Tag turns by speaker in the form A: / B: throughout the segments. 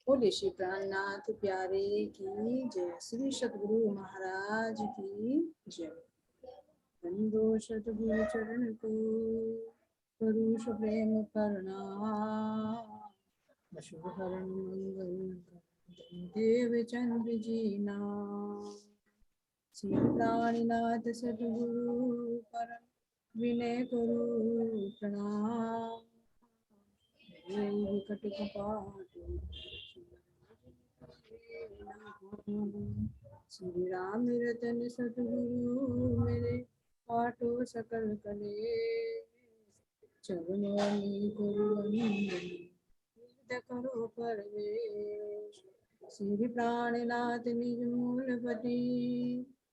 A: बोले श्री प्राणनाथ प्यारे की जय। श्री सतगुरु महाराज की जय। बंदो सतगुरु चरण को करुष प्रेम करना, अशुभ हरण मंगल देव चंद्र जीना। श्री प्राणनाथ सतगुरु परम विनय करो प्रणाम। विकट कपाट श्री राम रतन सतगुरु मेरे पाठो सकल कले। चरणों में गुरु वंदन करो परवेश। श्री प्राणनाथ निज मूलपति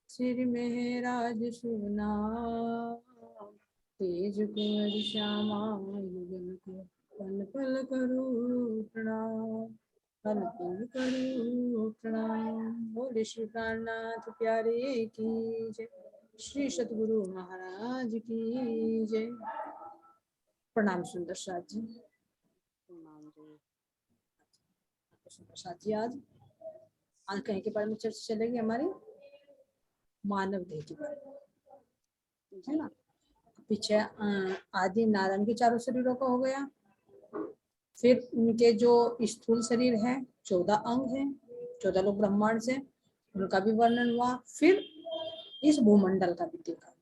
A: श्री मेहराज सुना। तेज कुंवर श्यामा युगल को पल पल करो प्रणाम। पल पल करो प्रणाम। बोले श्री प्राणनाथ प्यारे की जय। श्री सतगुरु महाराज की जय। प्रणाम सुंदर साथ जी। प्रणाम जी सुंदर साथ जी। आज कहीं के बारे में चर्चा चलेगी हमारी मानव देह के बारे में, है ना। पीछे आदि नारायण के चारों शरीरों का हो गया। फिर उनके जो स्थूल शरीर है 14 अंग है, 14 लोग ब्रह्मांड से, उनका भी वर्णन हुआ। फिर इस भूमंडल का भी देखा।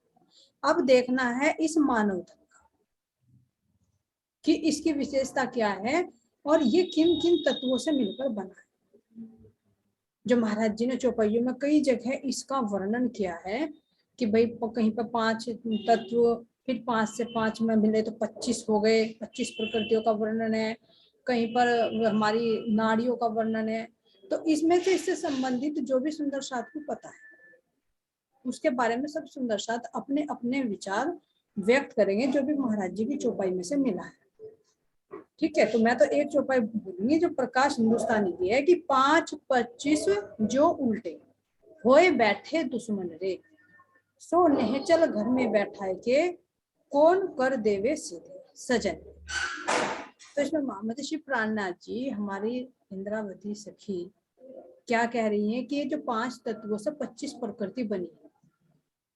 A: अब देखना है इस मानव तन का कि इसकी विशेषता क्या है और ये किन किन तत्वों से मिलकर बना है। जो महाराज जी ने चौपाइयों में कई जगह इसका वर्णन किया है कि भाई कहीं पर 5 तत्व, फिर 5 से 5 में मिले तो 25 हो गए, 25 प्रकृतियों का वर्णन है। कहीं पर हमारी नाड़ियों का वर्णन है। तो इसमें से इससे संबंधित जो भी सुंदर साथ को पता है उसके बारे में सब सुंदर साथ अपने अपने विचार व्यक्त करेंगे जो भी महाराज जी की चौपाई में से मिला है। ठीक है, तो मैं तो एक चौपाई बोलूंगी जो प्रकाश हिंदुस्तानी की है कि 5-25 जो उल्टे होए बैठे दुश्मन रे, सो नेहचल घर में बैठा के कौन कर देवे सीधे सजन। तो इसमें महामती श्री प्राणनाथ जी हमारी इंद्रावती सखी क्या कह रही है कि ये जो 5 तत्वों से 25 प्रकृति बनी है,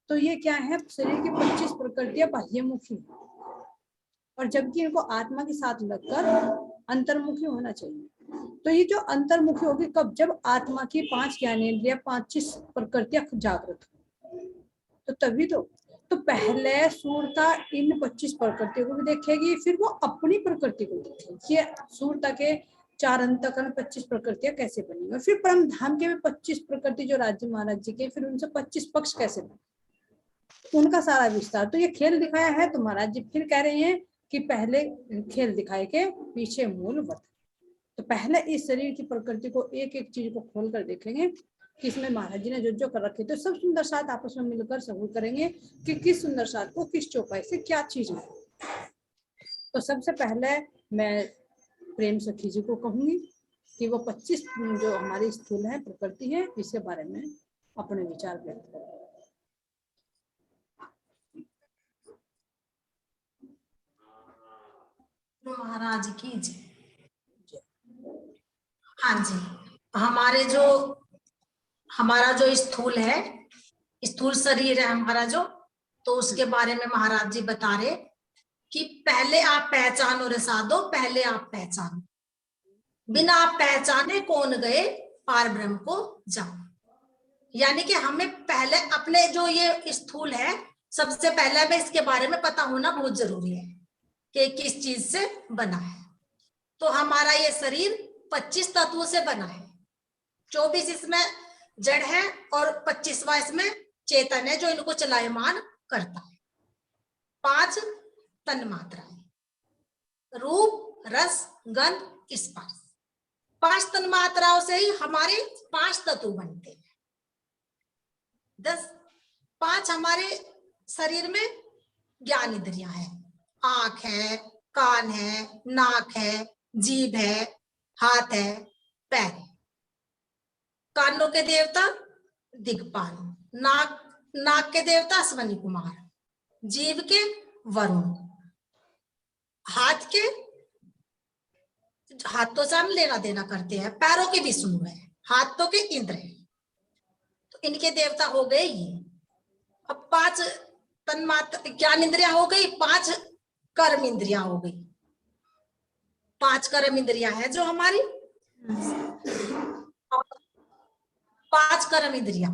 A: तो ये क्या है, शरीर की 25 प्रकृतियां बाह्यमुखी है और जबकि इनको आत्मा के साथ लगकर अंतर्मुखी होना चाहिए। तो ये जो अंतर्मुखी होगी कब, जब आत्मा की 5 ज्ञानेंद्रियां 25 प्रकृतियां जागृत हो, तो तभी तो पहले सूरता इन 25 प्रकृतियों को भी देखेगी, फिर वो अपनी प्रकृति को देखेगी। ये सूरता के 4 अंतकरण 25 प्रकृतियां कैसे बनी, और फिर परम धाम के भी 25 प्रकृति जो राज्य महाराज जी के, फिर उनसे 25 पक्ष कैसे बने, उनका सारा विस्तार। तो ये खेल दिखाया है। तो महाराज जी फिर कह रहे हैं कि पहले खेल दिखाए के पीछे मूल वत। तो पहले इस शरीर की प्रकृति को एक एक चीज को खोल कर देखेंगे कि इसमें महाराज जी ने जो कर रखे, तो सब सुंदर साथ आपस में मिलकर सबूत करेंगे कि किस सुंदर साथ को किस चौपाई से क्या चीज है। तो सबसे पहले मैं प्रेम सखी जी को कहूंगी कि वो 25 जो हमारी स्थूल है प्रकृति है, इसके बारे में अपने विचार व्यक्त करें।
B: महाराज की जय। हाँ जी, हमारा जो स्थूल है, स्थूल शरीर है हमारा जो, तो उसके बारे में महाराज जी बता रहे कि पहले आप पहचानो रे साधो, पहले आप पहचानो, बिना आप पहचाने कौन गए पार ब्रह्म को जाओ। यानी कि हमें पहले अपने जो ये स्थूल है, सबसे पहले हमें इसके बारे में पता होना बहुत जरूरी है कि किस चीज से बना है। तो हमारा ये शरीर 25 तत्वों से बना है। 24 इसमें जड़ है और 25वां इसमें चेतन है जो इनको चलायमान करता है। 5 तन्मात्राएं, रूप, रस, गंध, स्पर्श। 5 तन्मात्राओं से ही हमारे 5 तत्व बनते हैं। 5 हमारे शरीर में ज्ञान इंद्रियां हैं। आंख है, कान है, नाक है, जीभ है, हाथ है, पैर है। कानों के देवता दिक्पाल, नाक के देवता अश्वनी कुमार, जीभ के वरुण, हाथ के हाथों से हम लेना देना करते हैं, पैरों के विष्णु है, हाथों के इंद्र है, तो इनके देवता हो गए ये। अब 5 तन्मात्र ज्ञान इंद्रिया हो गई, 5 कर्म इंद्रिया हो गई, 5 कर्म इंद्रिया है जो हमारी, 5 कर्म इंद्रिया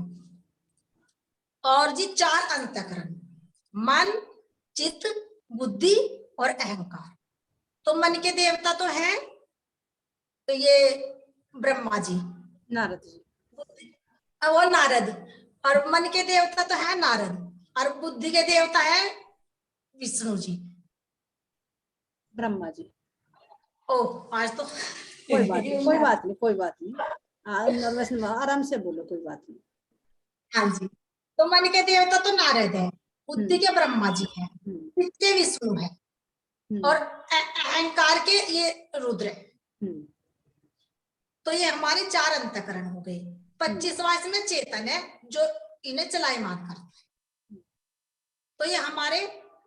B: और जी 4 अंतःकरण, मन, चित्त, बुद्धि और अहंकार। तो मन के देवता तो है तो ये ब्रह्मा जी,
A: नारद जी,
B: वो नारद, और मन के देवता तो है नारद, और बुद्धि के देवता है विष्णु जी,
A: ब्रह्मा जी।
B: ओ आज तो
A: कोई बात नहीं, कोई बात नहीं, कोई बात नहीं, नर्वस आराम से बोलो, कोई बात नहीं।
B: हाँ जी, तो मन के देवता तो नारद है, बुद्धि के ब्रह्मा जी है, चित्त के विष्णु है, और अहंकार के ये रुद्र है। तो ये हमारे 4 अंतःकरण हो गए। 25वां इसमें चेतन है जो इन्हें चलायमान करता है। तो ये हमारे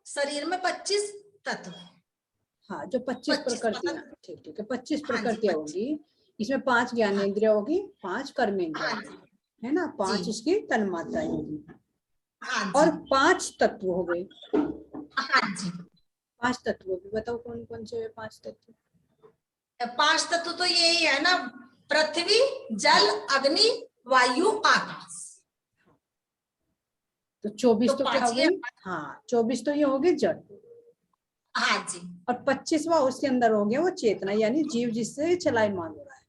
B: शरीर में 25 तत्व है।
A: हाँ, जो 25 प्रकृतियां, ठीक ठीक है, 25 प्रकृतियां होगी, इसमें 5 ज्ञानेंद्रिय होगी, 5 कर्मेंद्रिय है ना, 5 इसकी तन्मात्राएं होगी, और 5 तत्व हो गए।
B: हाँ जी,
A: 5 तत्व भी बताओ कौन कौन से 5 तत्व?
B: 5 तत्व तो यही है ना, पृथ्वी, जल, अग्नि, वायु, आकाश।
A: तो 24 तो क्या हो गई? हाँ, 24 तो ये हो गए जड़।
B: हाँ जी,
A: और 25वां उसके अंदर हो गया वो चेतना, यानी जीव जिससे चलायमान हो रहा है।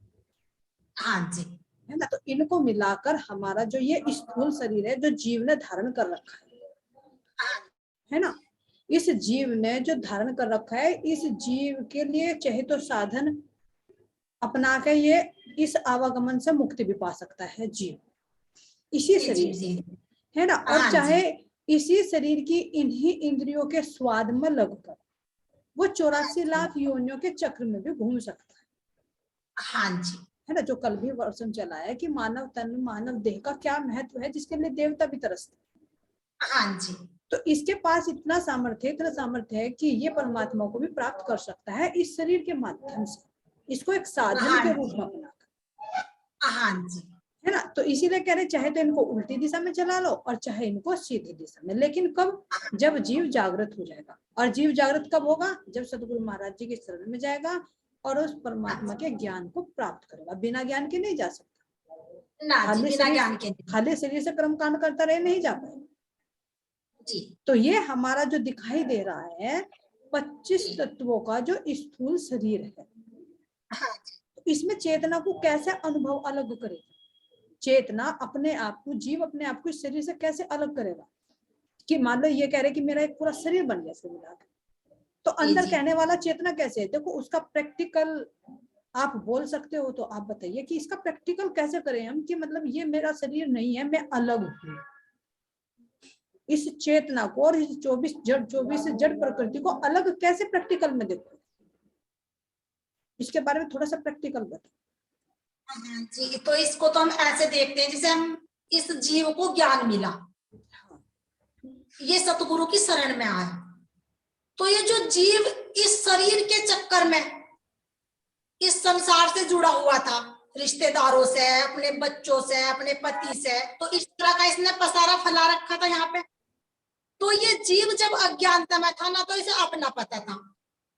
B: हाँ जी,
A: है ना, तो इनको मिलाकर हमारा जो ये स्थूल शरीर है जो जीव ने धारण कर रखा है ना, इस जीव ने जो धारण कर रखा है, इस जीव के लिए चाहे तो साधन अपना के ये इस आवागमन से मुक्ति भी पा सकता है जीव, इसी शरीर से, है ना, और चाहे इसी शरीर की इन्हीं इंद्रियों के स्वाद में लगकर वो 84 लाख योनियों के चक्र में भी घूम सकता है।
B: हाँ जी,
A: है ना, जो कल भी वर्षन चला है कि मानव तन, मानव देह का क्या महत्व है, जिसके लिए देवता भी तरसते।
B: हाँ जी,
A: तो इसके पास इतना सामर्थ्य है कि ये परमात्मा को भी प्राप्त कर सकता है इस शरीर के माध्यम से, इसको एक साधन के रूप में अपनाकर।
B: हाँ जी,
A: है ना, तो इसीलिए कह रहे चाहे तो इनको उल्टी दिशा में चला लो और चाहे इनको सीधी दिशा में, लेकिन कब? जब जीव जागृत हो जाएगा। और जीव जागृत कब होगा? जब सतगुरु महाराज जी के शरण में जाएगा और उस परमात्मा के ज्ञान को प्राप्त करेगा। बिना ज्ञान के नहीं जा सकता, खाली शरीर से कर्म कांड करता रहे नहीं जा पाएगा। तो ये हमारा जो दिखाई दे रहा है 25 तत्वों का जो स्थूल शरीर है, तो इसमें चेतना को कैसे अनुभव अलग करेगा? चेतना अपने आप को, जीव अपने आप को इस शरीर से कैसे अलग करेगा? कि मान लो ये कह रहे कि मेरा एक पूरा शरीर बन गया इसको मिला के, तो अंदर कहने वाला चेतना कैसे है? देखो उसका प्रैक्टिकल आप बोल सकते हो, तो आप बताइए कि इसका प्रैक्टिकल कैसे करें हम, कि मतलब ये मेरा शरीर नहीं है, मैं अलग हूँ। इस चेतना को और इस 24 जड़ प्रकृति को अलग कैसे प्रैक्टिकल में देखो, इसके बारे में थोड़ा सा प्रैक्टिकल बताओ।
B: जी, तो इसको तो हम ऐसे देखते हैं जैसे हम इस जीव को ज्ञान मिला, ये सतगुरु की शरण में आया, तो ये जो जीव इस शरीर के चक्कर में इस संसार से जुड़ा हुआ था, रिश्तेदारों से, अपने बच्चों से, अपने पति से, तो इस तरह का इसने पसारा फैला रखा था यहाँ पे। तो ये जीव जब अज्ञानता में था ना, तो इसे अपना पता था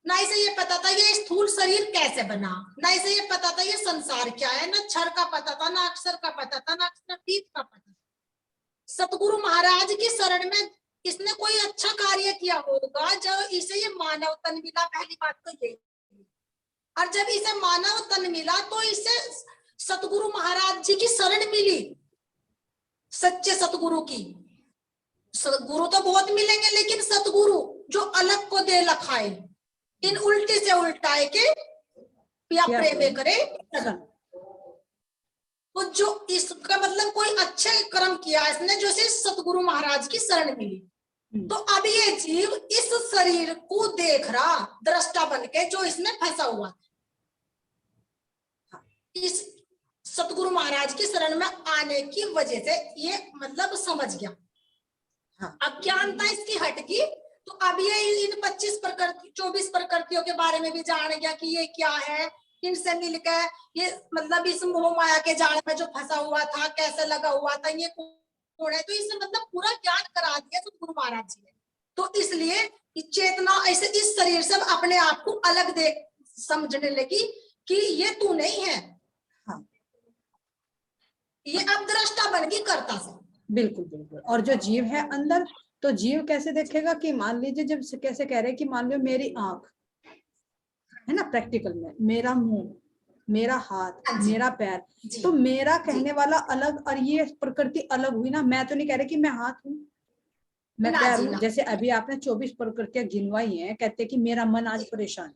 B: ना, इसे ये पता था ये स्थूल शरीर कैसे बना, ना इसे ये पता था ये संसार क्या है, ना क्षर का पता था, ना अक्षर का पता था, ना अक्षरातीत का पता। सतगुरु महाराज की शरण में इसने कोई अच्छा कार्य किया होगा जब इसे ये मानव तन मिला, पहली बात तो ये, और जब इसे मानव तन मिला तो इसे सतगुरु महाराज जी की शरण मिली, सच्चे सतगुरु की। गुरु तो बहुत मिलेंगे, लेकिन सतगुरु जो अलग को दे लखाए, इन उल्टे से उल्टाए के या प्रेम करे, तो जो इसका मतलब कोई अच्छे कर्म किया इसने, जो से सतगुरु महाराज की शरण मिली। तो अब ये जीव इस शरीर को देख रहा, दृष्टा बन के, जो इसमें फंसा हुआ, इस सतगुरु महाराज की शरण में आने की वजह से ये मतलब समझ गया, अज्ञानता इसकी हट गई। तो अब ये इन 24 प्रकृतियों के बारे में भी जान गया कि ये क्या है, इनसे मिलकर ये मतलब इस मोह माया के जाल में जो फंसा हुआ था, कैसे लगा हुआ था, ये कौन है, तो इसे मतलब पूरा ज्ञान करा दिया तो गुरु महाराज जी ने। तो इसलिए चेतना ऐसे इस शरीर से अपने आप को अलग देख समझने लगी कि ये तू नहीं है।
A: हाँ,
B: ये अब दृष्टा बन गई कर्ता से।
A: बिल्कुल बिल्कुल। और जो जीव है अंदर, तो जीव कैसे देखेगा कि मान लीजिए जब कैसे कह रहे हैं कि मान लो मेरी आंख है ना, प्रैक्टिकल में मेरा मुंह, मेरा हाथ, मेरा पैर, तो मेरा कहने वाला अलग और ये प्रकृति अलग हुई ना। मैं तो नहीं कह रही कि मैं हाथ हूँ, मैं पैर हूँ। जैसे अभी आपने 24 प्रकृतियां गिनवाई हैं, कहते हैं कि मेरा मन आज परेशान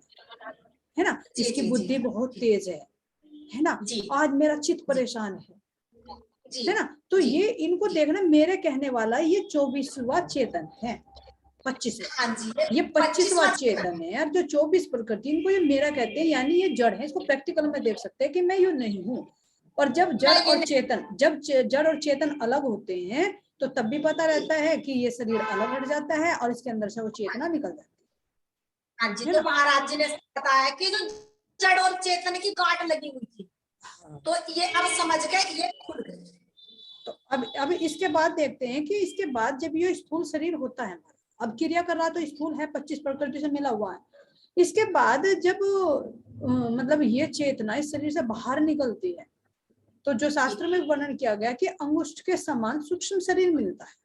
A: है ना, इसकी बुद्धि बहुत तेज है ना, आज मेरा चित्त परेशान है ना। तो ये इनको देखना, मेरे कहने वाला ये 24वां चेतन है, 25वां, ये 25वां चेतन है यार, जो 24 प्रकृति, इनको ये मेरा कहते हैं, यानी ये जड़ है। इसको प्रैक्टिकल में देख सकते हैं कि मैं ये नहीं हूँ। और जब जड़ और चेतन, जब जड़ और चेतन अलग होते हैं तो तब भी पता रहता है कि ये शरीर अलग हट जाता है और इसके अंदर से वो चेतना निकल जाती है।
B: हाँ जी, तो महाराज जी ने बताया कि जो जड़ और चेतन की गांठ लगी हुई थी, तो ये अब समझ गए, ये खुल गए।
A: तो अब इसके बाद देखते हैं कि इसके बाद जब ये स्थूल शरीर होता है, अब क्रिया कर रहा तो स्थूल है, 25 प्रकृति से मिला हुआ है। इसके बाद जब मतलब ये चेतना इस शरीर से बाहर निकलती है, तो जो शास्त्र में वर्णन किया गया कि अंगुष्ठ के समान सूक्ष्म शरीर मिलता है,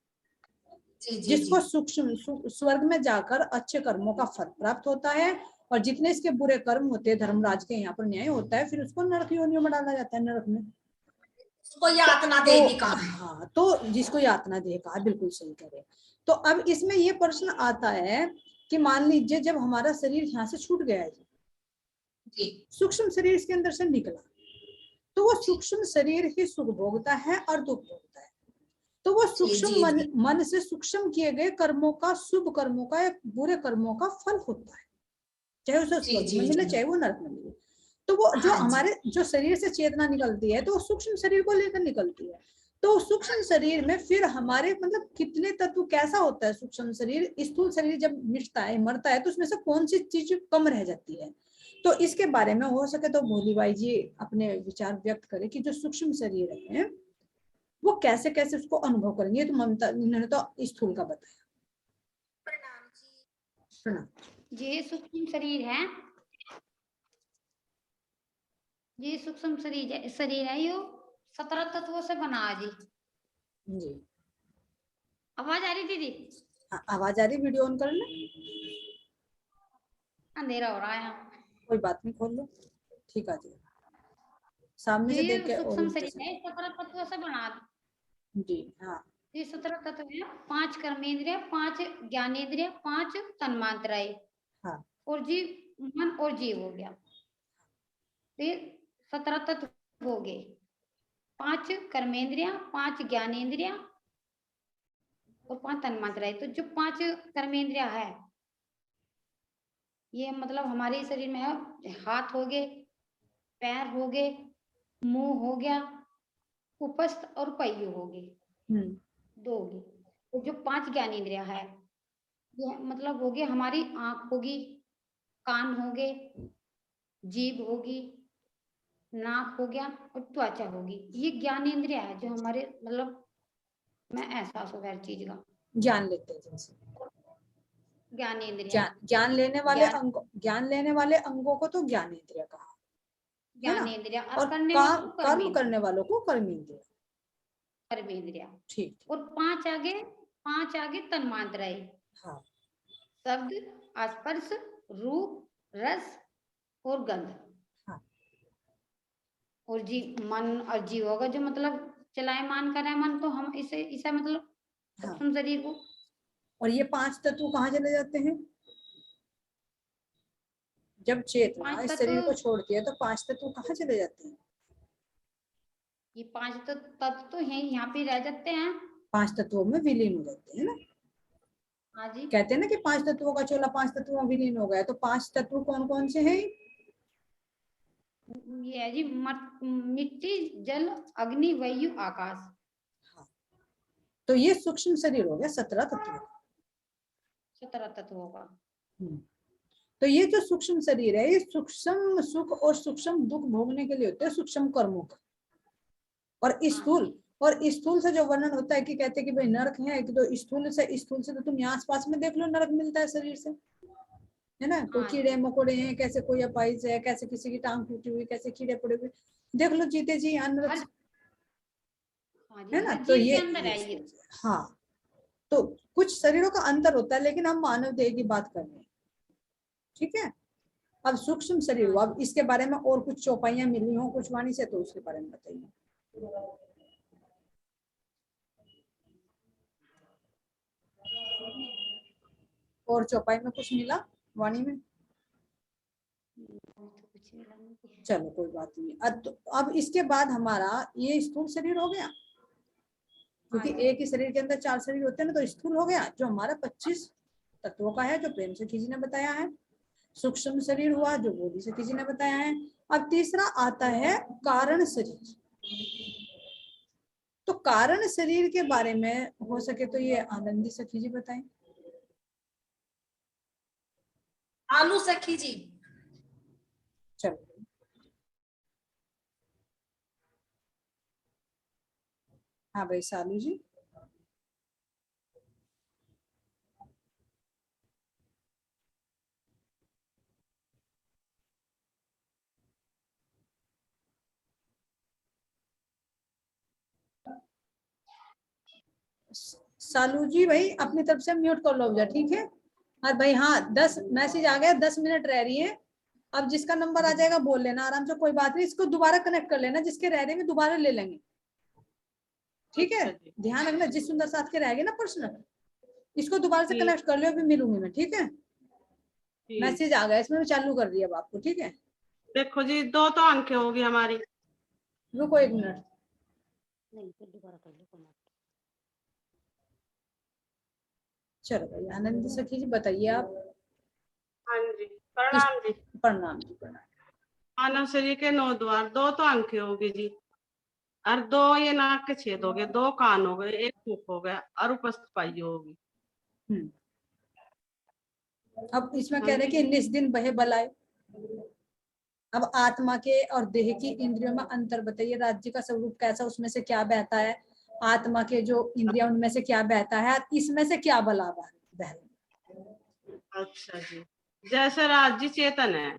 A: जिसको सूक्ष्म स्वर्ग में जाकर अच्छे कर्मों का फल प्राप्त होता है, और जितने इसके बुरे कर्म होते हैं, धर्मराज के यहाँ पर न्याय होता है, फिर उसको नरक योनियों में डाला जाता है, नरक में।
B: उसको यातना देवी कहा।
A: हाँ, तो जिसको यातना दे कहा, बिल्कुल सही करे। तो अब इसमें ये प्रश्न आता है कि मान लीजिए जब हमारा शरीर यहाँ से छूट गया है जी, सूक्ष्म शरीर इसके अंदर से निकला, तो वो सूक्ष्म शरीर ही सुख भोगता है और दुख भोगता है। तो वो सूक्ष्म मन से सूक्ष्म किए गए कर्मों का, शुभ कर्मों का या बुरे कर्मों का फल होता है, चाहे उसे स्वर्ग में मिले चाहे वो नरक में मिले। तो वो जो हमारे जो शरीर से चेतना निकलती है तो वो सूक्ष्म शरीर को लेकर निकलती है। तो सूक्ष्म शरीर में फिर हमारे मतलब कितने तत्व, कैसा होता है सूक्ष्म शरीर, स्थूल शरीर जब मिटता है, मरता है, तो उसमें से कौन सी चीज कम रह जाती है। तो इसके बारे में हो सके तो भोलीबाई जी अपने विचार व्यक्त करें कि जो सूक्ष्म शरीर है वो कैसे कैसे उसको अनुभव करेंगे। तो ममता इन्होंने तो स्थूल का बताया। प्रणाम जी।
C: ये सूक्ष्म शरीर है, ये सूक्ष्म शरीर है, यो 17 तत्वों से बना है जी। आवाज आ रही दीदी?
A: आवाज आ रही, वीडियो ऑन कर ले।
C: अंधेरा हो रहा है,
A: कोई बात नहीं, खोल लो, ठीक आ जाएगा, सामने से देख के।
C: सूक्ष्म शरीर है, 17 तत्वों से बना
A: जी। हाँ, ये
C: 17 तत्व है, 5 कर्मेंद्रिय, 5 ज्ञानेंद्रिय, 5 तन्मात्राएं। हाँ, और जीव, मन और जीव हो गया, फिर 17 तत्व हो गए, 5 कर्मेंद्रिया, 5 ज्ञानेंद्रिया और 5 तन्मात्राएं। तो जो 5 कर्मेंद्रिया है, ये मतलब हमारे शरीर में है, हाथ हो गए, पैर हो गए, मुंह हो गया, उपस्थ और पहिये हो गए, 2 हो गए। तो जो 5 ज्ञानेंद्रिया है, ये मतलब हो गए हमारी आंख होगी, कान हो गए, जीभ होगी, नाक हो गया और त्वचा होगी। ये ज्ञानेंद्रिया है जो हमारे मतलब में एहसास हो हर चीज का,
A: ज्ञान लेते हैं जैसे
C: ज्ञानेंद्रिया।
A: ज्ञान लेने वाले अंगों, ज्ञान लेने वाले अंगों को तो ज्ञानेंद्रिय कहा,
C: ज्ञानेंद्रिया।
A: और कर्म करने वालों को कर्मेंद्रिय,
C: कर्मेंद्रिया।
A: ठीक।
C: और 5 आगे तन्मात्राएं। हाँ, शब्द, स्पर्श, रूप, रस और गंध। हाँ, और जी मन और जीव होगा जो मतलब चलायमान करे मन, तो हम इसे मतलब सूक्ष्म शरीर को।
A: और ये 5 तत्व कहाँ चले जाते हैं जब चेतना इस शरीर को छोड़ती है, तो 5 तत्व कहाँ चले जाते हैं?
C: ये 5 तत्व तो यहाँ पे रह जाते हैं,
A: 5 तत्वों में विलीन हो जाते हैं ना।
C: हाँ जी,
A: कहते हैं ना कि 5 तत्वों का चोला 5 तत्वों में विलीन हो गया। तो 5 तत्व कौन कौन से हैं?
C: ये है जी मिट्टी, जल, अग्नि, वायु, आकाश।
A: हाँ, तो ये सूक्ष्म शरीर हो गया 17 तत्वों का,
C: 17 तत्वों का।
A: तो ये जो सूक्ष्म शरीर है, ये सूक्ष्म सुख और सूक्ष्म दुख भोगने के लिए होते हैं, सूक्ष्म कर्मों का। और स्थूल से जो वर्णन होता है कि कहते हैं कि भाई नरक है, कि तो स्थूल से तो तुम यहाँ आसपास में देख लो, नरक मिलता है शरीर से, है ना। कोई कीड़े मकोड़े हैं, कैसे कोई अपाइज है, कैसे किसी की टांग टूटी हुई, कैसे कीड़े पड़े हुए, देख लो जीते जी नरक, है ना। तो ये हाँ, तो कुछ शरीरों का अंतर होता है, लेकिन हम मानव देह की बात कर रहे हैं, ठीक है। अब सूक्ष्म शरीर हुआ, अब इसके बारे में और कुछ चौपाइयां मिली हो कुछ वाणी से, तो उसके बारे में बताइए। और चौपाई में कुछ मिला वाणी में? चलो कोई बात नहीं। अब इसके बाद हमारा ये स्थूल शरीर हो गया, क्योंकि एक ही शरीर के अंदर 4 शरीर होते हैं ना, तो स्थूल हो गया जो हमारा 25 तत्वों का है, जो प्रेम से किसी ने बताया है। सूक्ष्म शरीर हुआ जो बोली से किसी ने बताया है। अब तीसरा आता है कारण शरीर। तो कारण शरीर के बारे में हो सके तो ये आनंदी सखी जी बताएं।
B: आलू सखी जी।
A: चलो हाँ भाई सालू जी। सालू जी भाई अपनी तरफ से म्यूट कर लो, ठीक है। और भाई हाँ 10 मैसेज आ गया, 10 मिनट रह रही है। अब जिसका नंबर आ जाएगा बोल लेना आराम से, कोई बात नहीं। इसको दोबारा कनेक्ट कर लेना, जिसके रह रहे हैं दोबारा ले लेंगे, ठीक है। ध्यान रखना, जिस सुंदर साथ के रहेंगे ना प्रश्न, इसको दोबारा से कनेक्ट कर लो, अभी मिलूंगी मैं, ठीक है। मैसेज आ गया, इसमें चालू कर दिया अब आपको, ठीक है।
D: देखो जी 2 तो अंक होगी हमारी।
A: रुको 1 मिनट। चलो भाई आनंद सखी जी बताइए आप।
D: हाँ जी प्रणाम जी।
A: प्रणाम जी प्रणाम।
D: मानव शरीर के 9 द्वार, 2 तो अंक होगी जी, और 2 ये नाक के छेद हो गए, 2 कान हो गए, 1 मुख हो गया, और उपस्थ पाई होगी।
A: अब इसमें कह रहे हैं कि निस दिन बहे बलाए। अब आत्मा के और देह की इंद्रियों में अंतर बताइए। राज्य का स्वरूप कैसा, उसमें से क्या बहता है, आत्मा के जो इंद्रिया उनमें से क्या बहता है, इसमें से क्या बला बह रहा है।
D: अच्छा जी, जैसे राज्य चेतन है,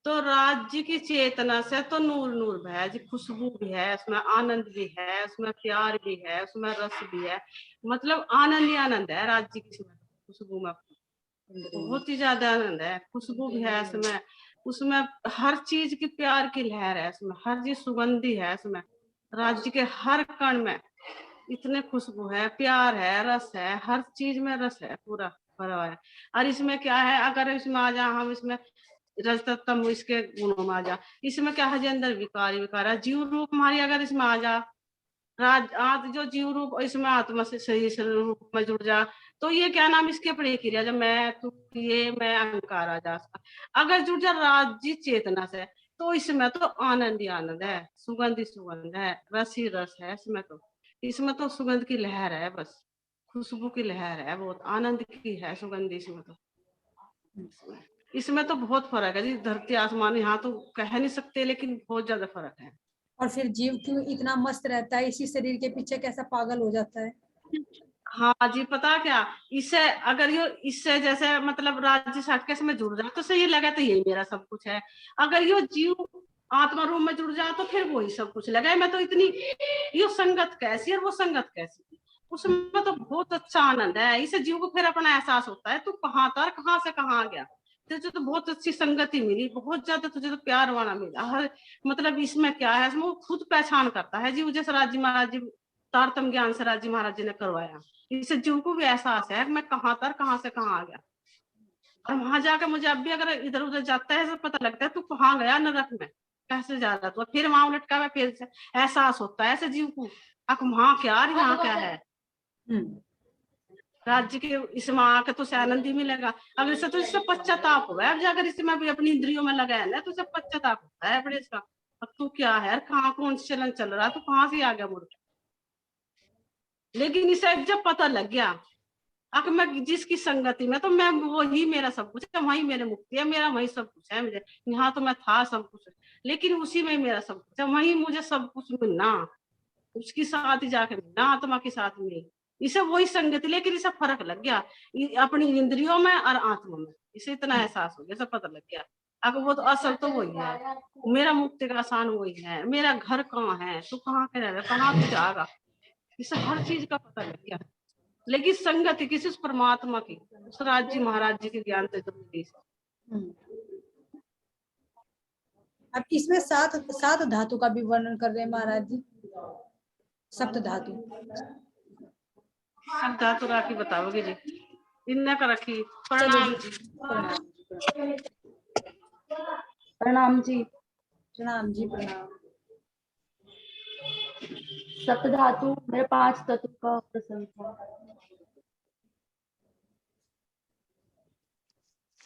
D: तो राज्य की चेतना से तो नूर नूर है जी, खुशबू भी है उसमें, आनंद भी है उसमें, प्यार भी है उसमें, रस भी है, मतलब आनंद ही आनंद है राज्य की खुशबू में, बहुत ही ज्यादा आनंद है। खुशबू भी है उसमें, उसमें हर चीज की प्यार की लहर है उसमें, हर चीज सुगंधी है उसमें, राज्य के हर कण में इतने खुशबू है, प्यार है, रस है, हर चीज में रस है, पूरा भरा है। और इसमें क्या है, अगर इसमें आ जा हम इसमें रजतम इसके गुणों में आ जा, इसमें क्या है, अंदर विकारी विकार है, जीव रूप हमारी अगर इसमें आ जा, आज जो जीव रूप इसमें आत्मा से सही रूप में जुड़ जा, तो ये क्या नाम इसके प्रक्रिया, जब मैं तू ये मैं अहंकार आ जा, अगर जुड़ जा राज्य चेतना से, तो इसमें तो आनंद ही आनंद है, सुगंध ही सुगंध है, रस ही रस है इसमें तो सुगंध की लहर है, बस खुशबू की लहर है, बहुत आनंद की है सुगंध इसमें तो बहुत फर्क है जी, धरती आसमान यहाँ तो कह नहीं सकते, लेकिन बहुत ज्यादा फर्क है। और
A: फिर जीव क्यों इतना मस्त रहता है, इसी शरीर के पीछे कैसा पागल हो जाता है?
D: हाँ जी, पता क्या, इससे अगर यो इससे जैसे मतलब राज्य साथ में जुड़ जाए तो सही लगा, तो यही मेरा सब कुछ है। अगर यो जीव आत्मा रूप में जुड़ जाए तो फिर वही सब कुछ लगा। मैं तो इतनी यो संगत कैसी और वो संगत कैसी, उसमें तो बहुत अच्छा आनंद है। इसे जीव को फिर अपना एहसास होता है, तू कहाँ था, कहाँ से कहाँ आ गया, तुझे तो बहुत अच्छी संगति मिली, बहुत ज्यादा तुझे तो प्यार वाला मिला। हर मतलब इसमें क्या है, इसमें वो खुद पहचान करता है जीव, जैसे राजी महाराज जी तारतम ज्ञान से राजी महाराज जी ने करवाया, इससे जीव को भी एहसास है मैं कहाँ था, कहाँ से कहाँ आ गया। और वहां जाकर मुझे अब भी अगर इधर उधर जाता है तो पता लगता है तू कहाँ गया नरक में, कैसे जा रहा, तो फिर वहां उलट का फिर एहसास होता है ऐसे जीव को, अब वहां क्या यहाँ क्या है। राज्य के इसमें आके तो आनंद ही मिलेगा। अगर इससे तो इससे पश्चाताप हुआ है, अब जाकर इसमें भी अपनी इंद्रियों में लगा है ना, तो इससे पश्चाताप होता है अपने इसका, अब तू क्या है, कहाँ कौन चलन चल रहा है, तो कहाँ से आ गया मुड़। लेकिन इसे जब पता लग गया, अगर मैं जिसकी संगति में, तो मैं वही मेरा सब कुछ है, वही मेरे मुक्ति है, मेरा वही सब कुछ है। मुझे यहाँ तो मैं था सब कुछ, लेकिन उसी में मेरा सब कुछ है, वही मुझे सब कुछ मिलना, उसके साथ ही जाके मिलना, आत्मा के साथ में। इसे वही संगति, लेकिन इसे फर्क लग गया अपनी इंद्रियों में और आत्मा में, इसे इतना एहसास हो गया, सब पता लग गया। अगर वो तो असल तो वही है, मेरा मुक्ति का आसान वही है, मेरा घर कहाँ है, तू कहाँ के रह रहा, कहाँ तू जाएगा, इसे हर चीज का पता लग गया। लेकिन संगति किसी उस परमात्मा की, उस राज जी महाराज जी के ज्ञान से तो मिली।
A: अब इसमें सात धातु का भी वर्णन कर रहे हैं महाराज जी। सप्त धातु,
D: सब धातु राखी बताओगे जी, इन्ना का रखी।
A: चलो
D: प्रणाम
A: जी,
D: जी।
A: प्रणाम
E: प्रणाम जी।
A: प्रणाम जी, प्रणाम।
E: सप्त धातु मेरे 5 तत्व का प्रसंग था।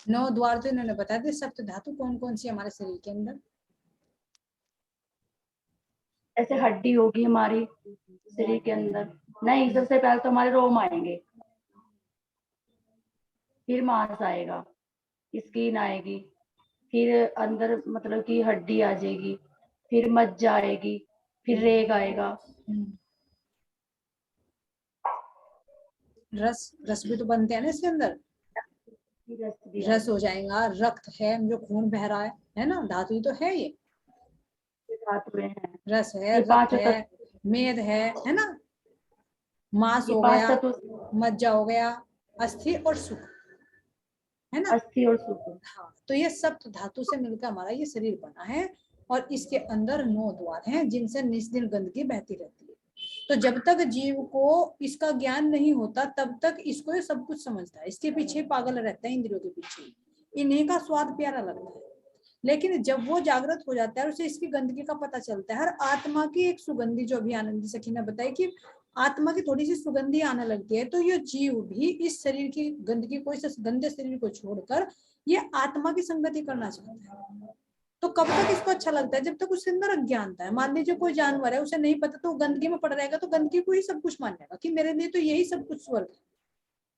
A: 9 द्वार तो इन्होंने बता दिए। सप्त धातु कौन कौन सी हमारे शरीर के अंदर?
E: ऐसे हड्डी होगी हमारी शरीर के अंदर, नहीं, सबसे पहले तो हमारे रोम आएंगे, फिर मांस आएगा, स्किन आएगी, फिर अंदर मतलब कि हड्डी आ जाएगी, फिर मज्जा आएगी, फिर रेग आएगा।
A: रस भी तो बनते हैं ना इसके अंदर। रस हो जाएगा, रक्त है जो खून बह रहा है ना, धातु ही तो है ये।
E: धातु हैं,
A: रस है, रक्त है, मेद है ना, मांस हो गया, मज्जा हो गया, अस्थि और सुख, है ना,
E: अस्थि और सुख।
A: हाँ, तो ये सप्त धातु से मिलकर हमारा ये शरीर बना है। और इसके अंदर 9 द्वार हैं जिनसे निस्दिन गंदगी बहती रहती है। तो जब तक जीव को इसका ज्ञान नहीं होता तब तक इसको ये सब कुछ समझता है, इसके पीछे पागल रहता है, इंद्रियों के पीछे, इन्हीं का स्वाद प्यारा लगता है। लेकिन जब वो जागृत हो जाता है और उसे इसकी गंदगी का पता चलता है, हर आत्मा की एक सुगंधी, जो अभी आनंदी सखी ने बताई कि आत्मा की थोड़ी सी सुगंधी आने लगती है, तो ये जीव भी इस शरीर की गंदगी को, इस गंदे शरीर को छोड़कर ये आत्मा की संगति करना चाहता है। तो कब तक इसको अच्छा लगता है? जब तक उसके अंदर अज्ञानता है। मान लीजिए कोई जानवर है, उसे नहीं पता, तो गंदगी में पड़ रहेगा, तो गंदगी को ही सब कुछ मानेगा कि मेरे लिए तो यही सब कुछ स्वर्ग है।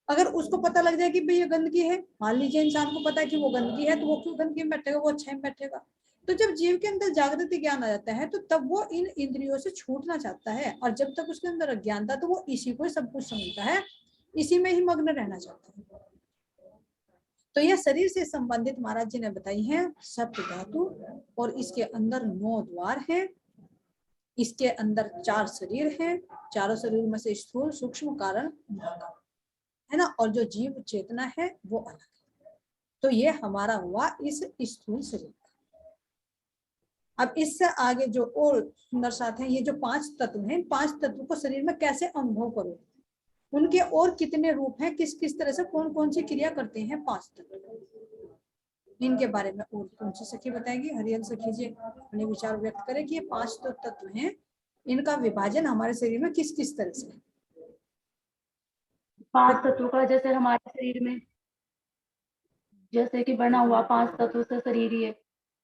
A: अगर उसको पता लग जाए कि भाई ये गंदगी है, मान लीजिए इंसान को पता है कि वो गंदगी है, तो वो क्यों गंदगी में बैठेगा, वो अच्छा में बैठेगा। तो जब जीव के अंदर जागृति ज्ञान आ जाता है, तो तब वो इन इंद्रियों से छूटना चाहता है। और जब तक उसके अंदर अज्ञानता, तो वो इसी को सब कुछ समझता है, इसी में ही मग्न रहना चाहता है। तो यह शरीर से संबंधित महाराज जी ने बताई है सप्त धातु, और इसके अंदर 9 द्वार हैं। इसके अंदर 4 शरीर हैं, चारों शरीर में से स्थूल, सूक्ष्म, कारण, महाकारण, है ना, और जो जीव चेतना है वो अलग है। तो ये हमारा हुआ इस स्थूल शरीर। अब इससे आगे जो और सुंदर साथ है, ये जो 5 तत्व हैं, 5 तत्व को शरीर में कैसे अनुभव करो, उनके और कितने रूप हैं, किस किस तरह से कौन कौन सी क्रिया करते हैं 5 तत्व, इनके बारे में और कौन सी सखी बताएगी? हरियल सखी जी अपने विचार व्यक्त करें कि ये 5 तो तत्व हैं, इनका विभाजन हमारे शरीर में किस किस तरह से?
E: 5 तत्वों का जैसे हमारे शरीर में जैसे कि बना हुआ 5 तत्वों से शरीर ही है।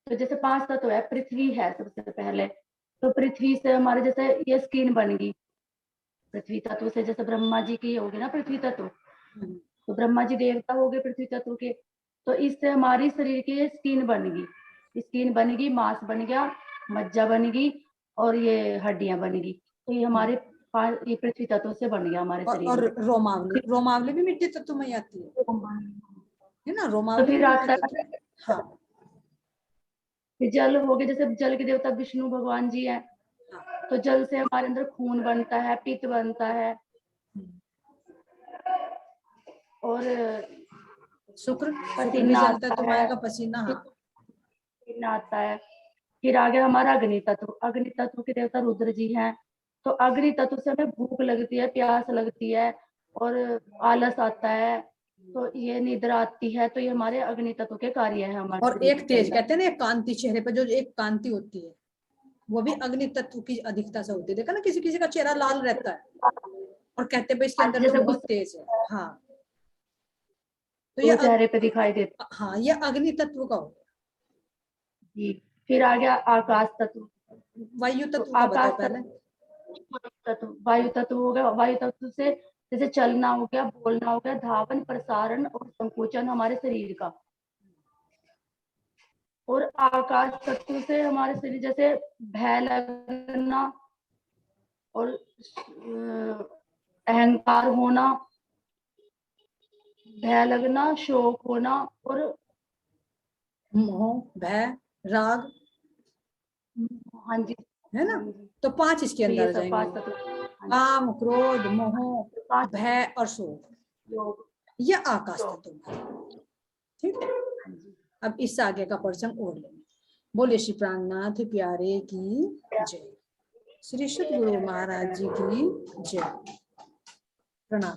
E: तो जैसे 5 तत्व है, पृथ्वी है सबसे पहले, तो पृथ्वी से हमारे जैसे ये स्किन बन गई, पृथ्वी तत्व से, जैसे ब्रह्मा जी की होगी ना पृथ्वी तत्व, तो ब्रह्मा जी देवता हो गए पृथ्वी तत्व के, तो इससे हमारी शरीर की स्किन बन गई, मांस बन गया, मज्जा बन गई, और ये हड्डियां बन गई। तो ये हमारे ये पृथ्वी तत्व से बन गया हमारे शरीर।
A: और रोमावली भी मिट्टी तत्व में आती है ना, रोमावली
E: तो फिर आता है,
A: हाँ,
E: फिर जल हो गए, जैसे जल के देवता विष्णु भगवान जी हैं, तो जल से हमारे अंदर खून बनता है, पित्त बनता है, और
A: शुक्र
E: पसीना
A: पसीना, हाँ,
E: पसीना आता है। फिर आगे हमारा अग्नि तत्व के देवता रुद्र जी हैं। तो अग्नि तत्व से हमें भूख लगती है, प्यास लगती है, और आलस आता है, तो ये निद्रा आती है, तो ये हमारे अग्नि तत्व के कार्य है हमारे।
A: और एक तेज कहते हैं ना, एक कांति, चेहरे पर जो एक कांति होती है, वो भी अग्नि तत्व की अधिकता से होती है। देखा ना, किसी किसी का चेहरा लाल रहता है और कहते हैं इसके अंदर तो बहुत तेज है, हाँ, तो ये
E: चेहरे पे दिखाई देता,
A: हाँ, ये अग्नि तत्व का होगा
E: जी। फिर आ गया आकाश तत्व,
A: वायु तत्व
E: आकाश तत्व, वायु तत्व हो गया, वायु तत्व से जैसे चलना हो गया, बोलना हो गया, धावन, प्रसारण और संकोचन हमारे शरीर का। और आकाश तत्व से हमारे शरीर जैसे भय लगना और अहंकार होना, भय लगना, शोक होना और
A: मोह, भय, राग,
E: हाँ जी,
A: है ना। तो 5 इसके
E: तो ये
A: अंदर आ
E: सब 5
A: जाएंगे,
E: तत्व,
A: काम, क्रोध, मोह,
E: 5
A: भय और शोक,
E: योग।
A: ये आकाश तत्व है। ठीक है, अब इससे आगे का पर्सन और लेंगे। बोले श्री प्राणनाथ प्यारे की जय, श्री सद्गुरु महाराज जी की जय। प्रणाम।